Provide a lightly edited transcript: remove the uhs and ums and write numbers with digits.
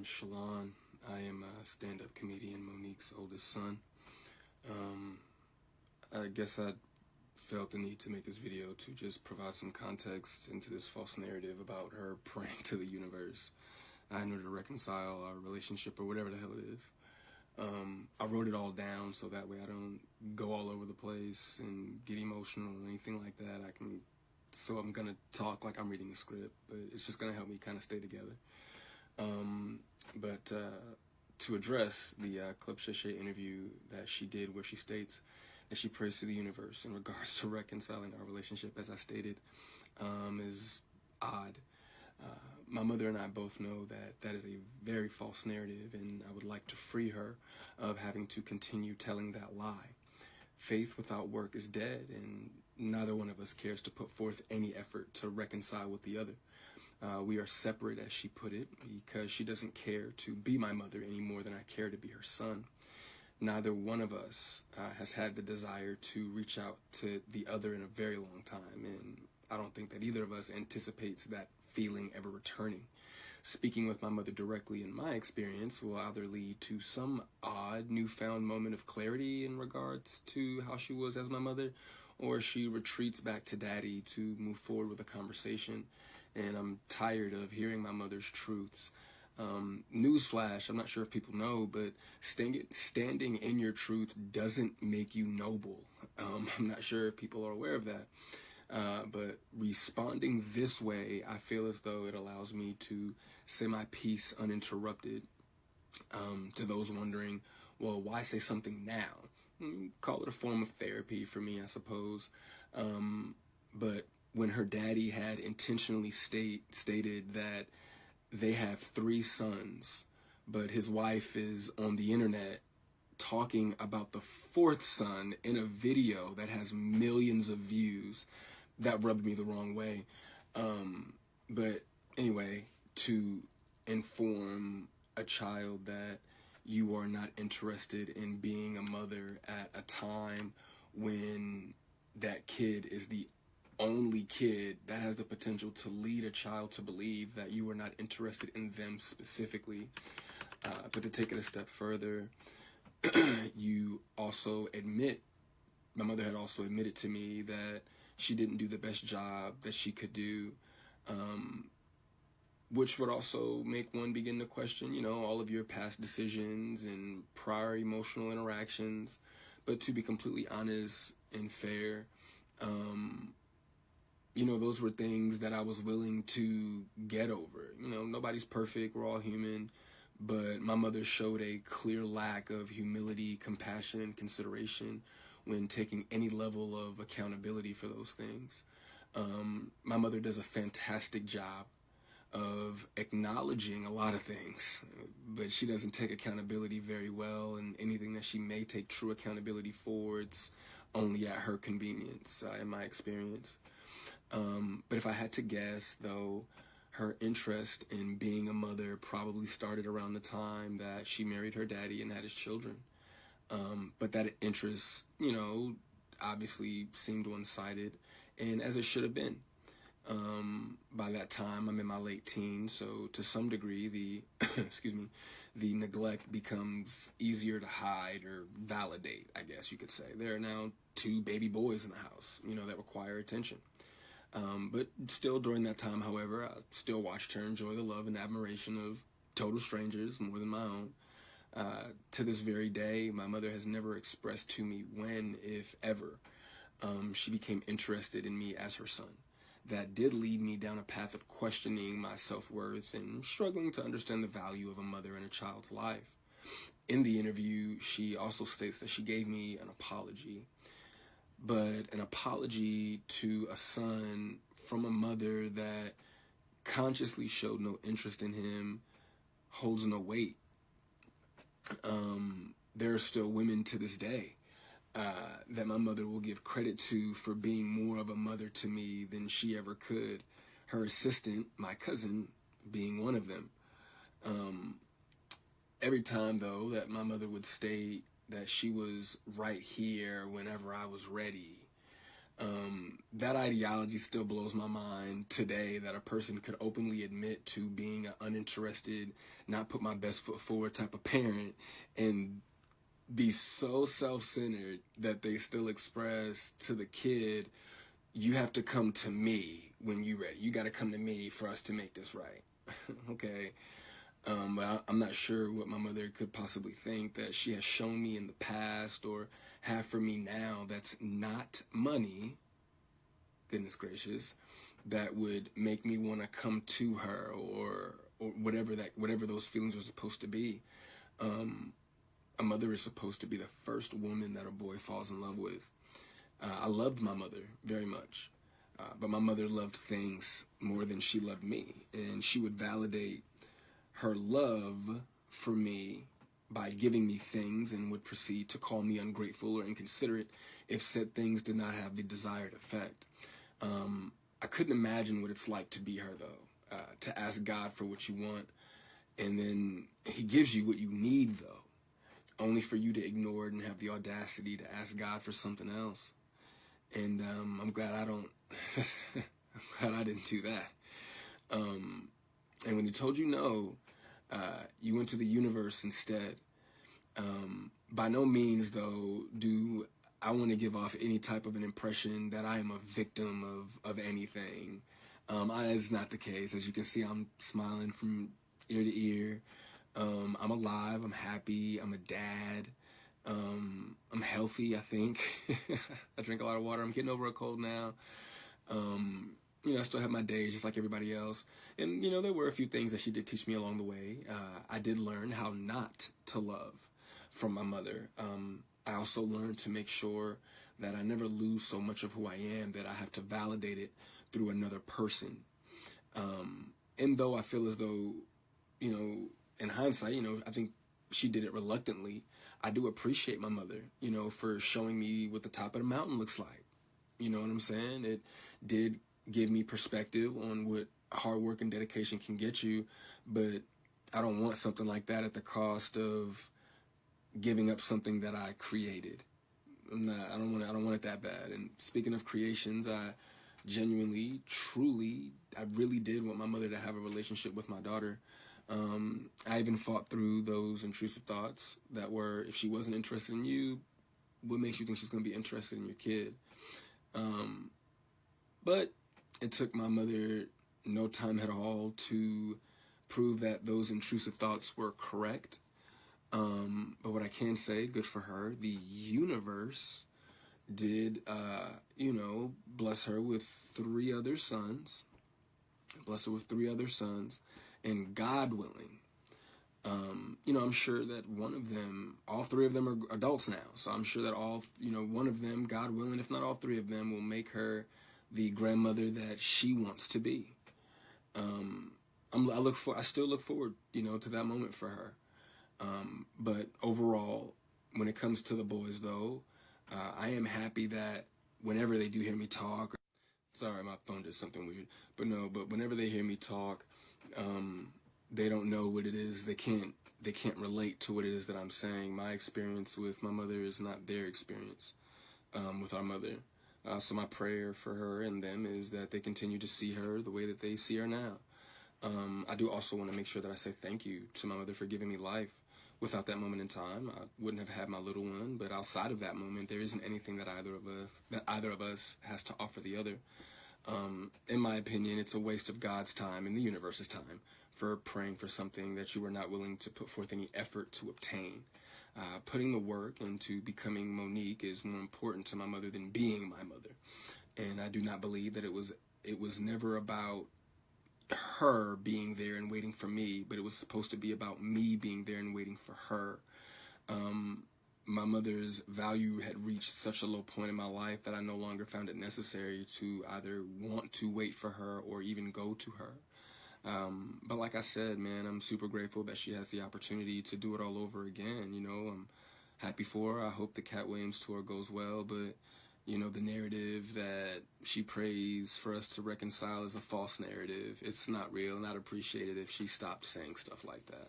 Shalon. I am a stand-up comedian, Monique's oldest son. I guess I felt the need to make this video to just provide some context into this false narrative about her praying to the universe in order to reconcile our relationship or whatever the hell it is. I wrote it all down so that way I don't go all over the place and get emotional or anything like that. So I'm gonna talk like I'm reading a script, but it's just gonna help me kind of stay together. But to address the Club Shay interview that she did, where she states that she prays to the universe in regards to reconciling our relationship, as I stated, is odd. My mother and I both know that that is a very false narrative, and I would like to free her of having to continue telling that lie. Faith without work is dead, and neither one of us cares to put forth any effort to reconcile with the other. We are separate, as she put it, because she doesn't care to be my mother any more than I care to be her son. Neither one of us has had the desire to reach out to the other in a very long time, and I don't think that either of us anticipates that feeling ever returning. Speaking with my mother directly, in my experience, will either lead to some odd newfound moment of clarity in regards to how she was as my mother, or she retreats back to daddy to move forward with a conversation. And I'm tired of hearing my mother's truths. Newsflash, I'm not sure if people know, but standing in your truth doesn't make you noble. I'm not sure if people are aware of that. But responding this way, I feel as though it allows me to say my piece uninterrupted. To those wondering, well, why say something now? Call it a form of therapy for me, I suppose. But when her daddy had intentionally stated that they have 3 sons, but his wife is on the internet talking about the 4th son in a video that has millions of views, that rubbed me the wrong way. But anyway, to inform a child that you are not interested in being a mother at a time when that kid is the only kid that has the potential to lead a child to believe that you are not interested in them specifically. But to take it a step further, you also admit, my mother had also admitted to me that she didn't do the best job that she could do, which would also make one begin to question, all of your past decisions and prior emotional interactions. But to be completely honest and fair, those were things that I was willing to get over. Nobody's perfect, we're all human, but my mother showed a clear lack of humility, compassion, and consideration when taking any level of accountability for those things. My mother does a fantastic job of acknowledging a lot of things, but she doesn't take accountability very well, and anything that she may take true accountability for, it's only at her convenience, in my experience. But if I had to guess, though, her interest in being a mother probably started around the time that she married her daddy and had his children. But that interest, obviously seemed one-sided, and as it should have been. By that time, I'm in my late teens, so to some degree, the the neglect becomes easier to hide or validate, I guess you could say. There are now 2 baby boys in the house, that require attention. But still, during that time, however, I still watched her enjoy the love and admiration of total strangers more than my own. To this very day, my mother has never expressed to me when, if ever, she became interested in me as her son. That did lead me down a path of questioning my self-worth and struggling to understand the value of a mother in a child's life. In the interview, she also states that she gave me an apology, but an apology to a son from a mother that consciously showed no interest in him holds no weight. There are still women to this day that my mother will give credit to for being more of a mother to me than she ever could. Her assistant, my cousin, being one of them. Every time, though, that my mother would state that she was right here whenever I was ready, That ideology still blows my mind today, that a person could openly admit to being an uninterested, not put my best foot forward type of parent, and be so self-centered that they still express to the kid, you have to come to me when you're ready. You got to come to me for us to make this right. Okay. But I'm not sure what my mother could possibly think that she has shown me in the past or have for me now that's not money, goodness gracious, that would make me want to come to her, or whatever those feelings are supposed to be. A mother is supposed to be the first woman that a boy falls in love with. I loved my mother very much, but my mother loved things more than she loved me, and she would validate her love for me by giving me things, and would proceed to call me ungrateful or inconsiderate if said things did not have the desired effect. I couldn't imagine what it's like to be her, though, to ask God for what you want, and then he gives you what you need, though, only for you to ignore it and have the audacity to ask God for something else. And I'm glad I don't. I'm glad I didn't do that. And when he told you no, you went to the universe instead. By no means, though, do I want to give off any type of an impression that I am a victim of anything. It's not the case. As you can see, I'm smiling from ear to ear. I'm alive. I'm happy. I'm a dad. I'm healthy, I think. I drink a lot of water. I'm getting over a cold now. I still have my days just like everybody else. And, there were a few things that she did teach me along the way. I did learn how not to love from my mother. I also learned to make sure that I never lose so much of who I am that I have to validate it through another person. And though I feel as though, in hindsight, I think she did it reluctantly, I do appreciate my mother, for showing me what the top of the mountain looks like. You know what I'm saying? It did give me perspective on what hard work and dedication can get you, but I don't want something like that at the cost of giving up something that I created. I don't want it that bad. And speaking of creations, I genuinely, truly, I really did want my mother to have a relationship with my daughter. I even fought through those intrusive thoughts that were, if she wasn't interested in you, what makes you think she's going to be interested in your kid? But it took my mother no time at all to prove that those intrusive thoughts were correct. But what I can say, good for her, the universe did, bless her with three other sons. And God willing, I'm sure that all three of them are adults now. So I'm sure that one of them, God willing, if not all three of them, will make her the grandmother that she wants to be. I still look forward, to that moment for her. But overall, when it comes to the boys, though, I am happy that whenever they do hear me talk, sorry, my phone did something weird, but whenever they hear me talk, they don't know what it is. They can't relate to what it is that I'm saying. My experience with my mother is not their experience, with our mother. So my prayer for her and them is that they continue to see her the way that they see her now. I do also want to make sure that I say thank you to my mother for giving me life. Without that moment in time, I wouldn't have had my little one. But outside of that moment, there isn't anything that either of us has to offer the other. In my opinion, it's a waste of God's time and the universe's time for praying for something that you were not willing to put forth any effort to obtain. Putting the work into becoming Monique is more important to my mother than being my mother. And I do not believe that it was never about her being there and waiting for me, but it was supposed to be about me being there and waiting for her. My mother's value had reached such a low point in my life that I no longer found it necessary to either want to wait for her or even go to her. But like I said, man, I'm super grateful that she has the opportunity to do it all over again. I'm happy for her. I hope the Cat Williams tour goes well, but the narrative that she prays for us to reconcile is a false narrative. It's not real, and I'd appreciate it if she stopped saying stuff like that.